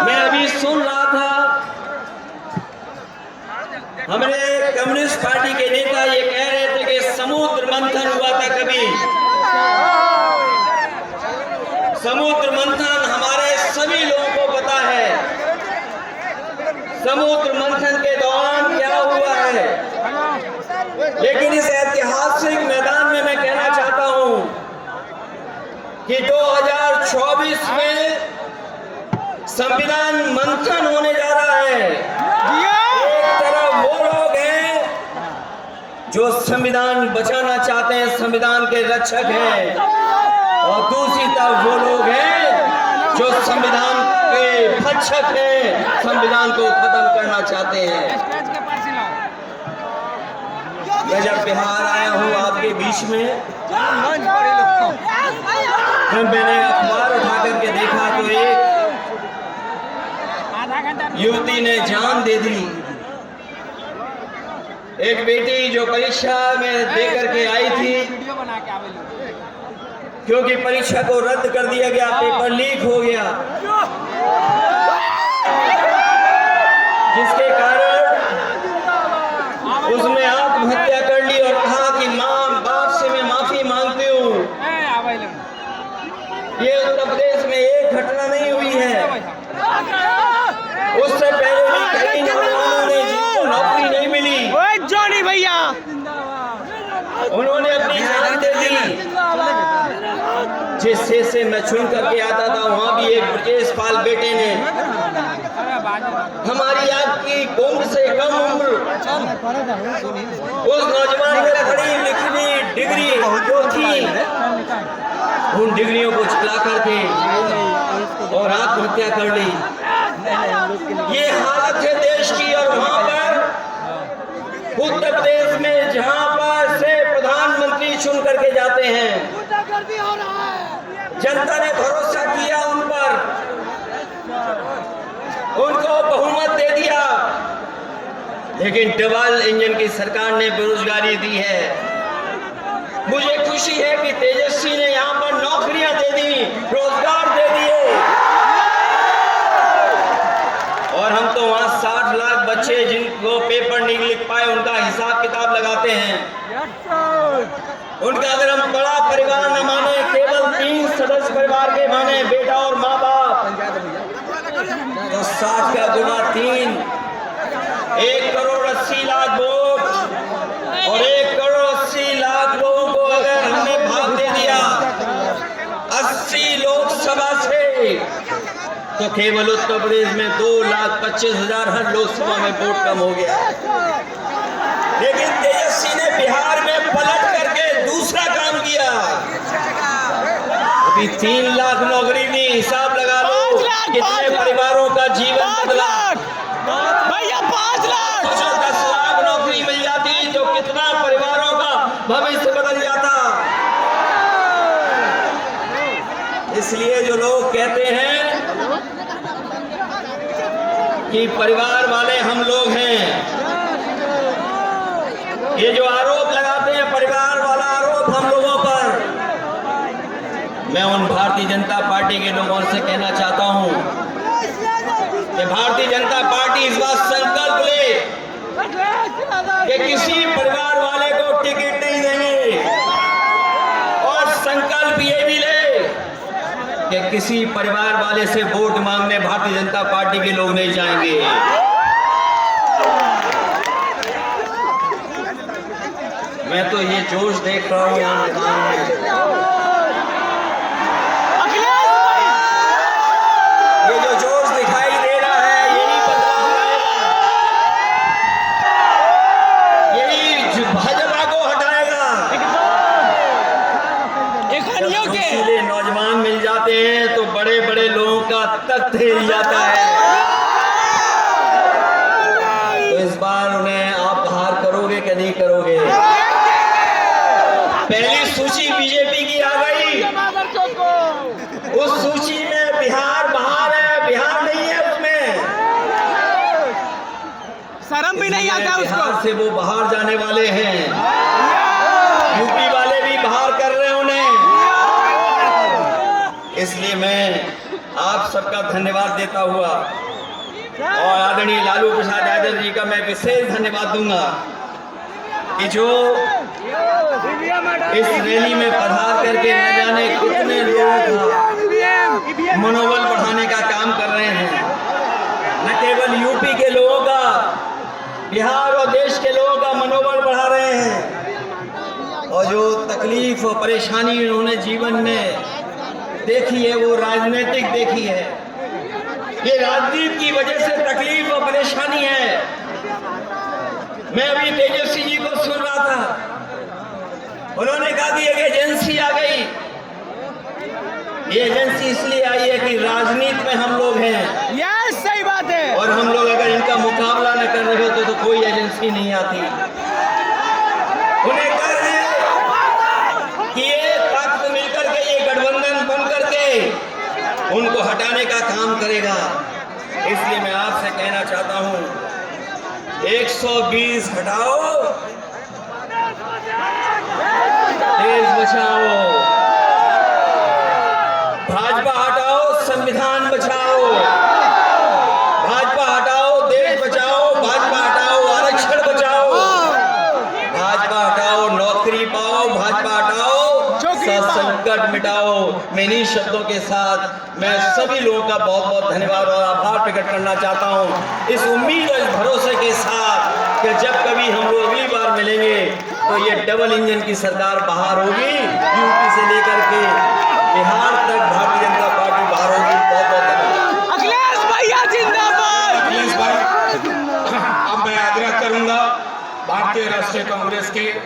मैं अभी सुन रहा था, हमारे कम्युनिस्ट पार्टी के नेता ये कह रहे थे कि समुद्र मंथन हुआ था कभी। समुद्र मंथन हमारे सभी लोगों को पता है, समुद्र मंथन के दौरान क्या हुआ है। लेकिन इस ऐतिहासिक मैदान में मैं कहना चाहता हूं कि 2024 में संविधान मंथन होने जा रहा है। एक तरफ वो लोग हैं जो संविधान बचाना चाहते हैं, संविधान के रक्षक हैं, और दूसरी तरफ वो लोग हैं जो संविधान के भक्षक हैं, संविधान को खत्म करना चाहते हैं। मैं जब बिहार आया हूं आपके बीच में, मैंने अखबार उठा करके देखा तो एक युवती ने जान दे दी। एक बेटी जो परीक्षा में दे करके आई थी, क्योंकि परीक्षा को रद्द कर दिया गया, पेपर लीक हो गया, जिसके कारण उसने आत्महत्या कर ली और कहा कि मां बाप से मैं माफी मांगती हूँ। ये उत्तर प्रदेश में एक घटना नहीं हुई है, उससे पहले भी कई नौजवानों ने जिनको नौकरी नहीं मिली, जॉनी भैया उन्होंने अपनी जान दे दी। जिस देश से मैं चुन करके आता था, वहां भी एक ब्रजेश पाल बेटे ने हमारी आपकी उम्र से कम उम्र उस नौजवान में खड़ी लिखनी डिग्री जो थी, उन डिग्रियों को चला करके और आत्महत्या कर ली। ये हालत है देश की। और वहां पर उत्तर प्रदेश में जहां पर से प्रधानमंत्री चुन करके जाते हैं, जनता ने भरोसा किया उन पर, उनको बहुमत दे दिया, लेकिन डबल इंजन की सरकार ने बेरोजगारी दी है। मुझे खुशी है कि तेजस्वी ने यहां पर नौकरियां दे दी, रोजगार दे दिए, और हम तो वहां 60 लाख बच्चे जिनको पेपर नहीं लिख पाए उनका हिसाब किताब लगाते हैं। उनका अगर हम बड़ा परिवार न माने, केवल 3 सदस्य परिवार के माने, बेटा और माँ बाप, तो 60 का गुना 3, 1,80,00,000 वोट और 1,80,00,000 लोगों को अगर हमने भाग दे दिया 80 लोकसभा से, तो केवल उत्तर प्रदेश में 2,25,000 हर लोकसभा में वोट कम हो गया। लेकिन तेजस्वी ने बिहार में पलट करके दूसरा काम किया। अभी 3 लाख नौकरी नहीं, हिसाब लगा लो कितने परिवारों का जीवन बदला। भैया 5 लाख 10 लाख नौकरी मिल जाती तो कितना परिवारों का भविष्य बदल जाता। इसलिए जो लोग कहते हैं कि परिवार वाले हम लोग हैं, ये जो आरोप लगाते हैं परिवार वाला आरोप हम लोगों पर, मैं उन भारतीय जनता पार्टी के लोगों से कहना चाहता हूं कि भारतीय जनता पार्टी इस बात संकल्प ले कि किसी परिवार वाले को टिकट नहीं देंगे, और संकल्प ये भी ले कि किसी परिवार वाले से वोट मांगने भारतीय जनता पार्टी के लोग नहीं जाएंगे। मैं तो ये जोश देख रहा हूँ यहाँ मैदान में, ये जो जोश दिखाई दे रहा है, यही बदलाव लाएगा, यही भाजपा को हटाएगा। जब जोशीले नौजवान मिल जाते हैं तो बड़े बड़े लोगों का तख्त हिल जाता है। तो इस बार उन्हें आप बाहर करोगे कि नहीं करोगे? पहली सूची बीजेपी की आ गई, उस सूची में बिहार बाहर है, बिहार नहीं है उसमें। शर्म भी नहीं आता उसको। बिहार से वो बाहर जाने वाले हैं, यूपी वाले भी बाहर कर रहे हैं उन्हें। इसलिए मैं आप सबका धन्यवाद देता हुआ और आदरणीय लालू प्रसाद यादव जी का मैं विशेष धन्यवाद दूंगा कि जो इस रैली में पधार करके न जाने कितने लोगों का मनोबल बढ़ाने का काम कर रहे हैं। न केवल यूपी के लोगों का, बिहार और देश के लोगों का मनोबल बढ़ा रहे हैं। और जो तकलीफ और परेशानी उन्होंने जीवन में देखी है वो राजनीतिक देखी है। ये राजनीति की वजह से तकलीफ और परेशानी है। मैं अभी तेजस्वी जी को सुन रहा था, उन्होंने कहा कि एक एजेंसी आ गई। ये एजेंसी इसलिए आई है कि राजनीति में हम लोग हैं। यस, सही बात है। और हम लोग अगर इनका मुकाबला न कर रहे हो तो कोई एजेंसी नहीं आती। उन्हें डर है कि ये ताकत मिलकर के, ये गठबंधन बन करके उनको हटाने का काम करेगा। इसलिए मैं आपसे कहना चाहता हूं, 120 हटाओ, देश बचाओ। भाजपा हटाओ, संविधान बचाओ। भाजपा हटाओ, देश बचाओ। भाजपा हटाओ, आरक्षण बचाओ। भाजपा हटाओ, नौकरी पाओ। भाजपा हटाओ, संकट मिटाओ। मैं इन्हीं शब्दों के साथ मैं सभी लोगों का बहुत बहुत धन्यवाद और आभार प्रकट करना चाहता हूं, इस उम्मीद और इस भरोसे के साथ कि जब कभी हम लोग अगली बार मिलेंगे तो ये डबल इंजन की सरकार बाहर होगी। यूपी से लेकर के बिहार तक भारतीय जनता पार्टी बाहर होगी। बहुत बहुत धन्यवाद। अखिलेश भैया जिंदाबाद। प्लीज भाई, अब मैं आग्रह करूंगा भारतीय राष्ट्रीय कांग्रेस के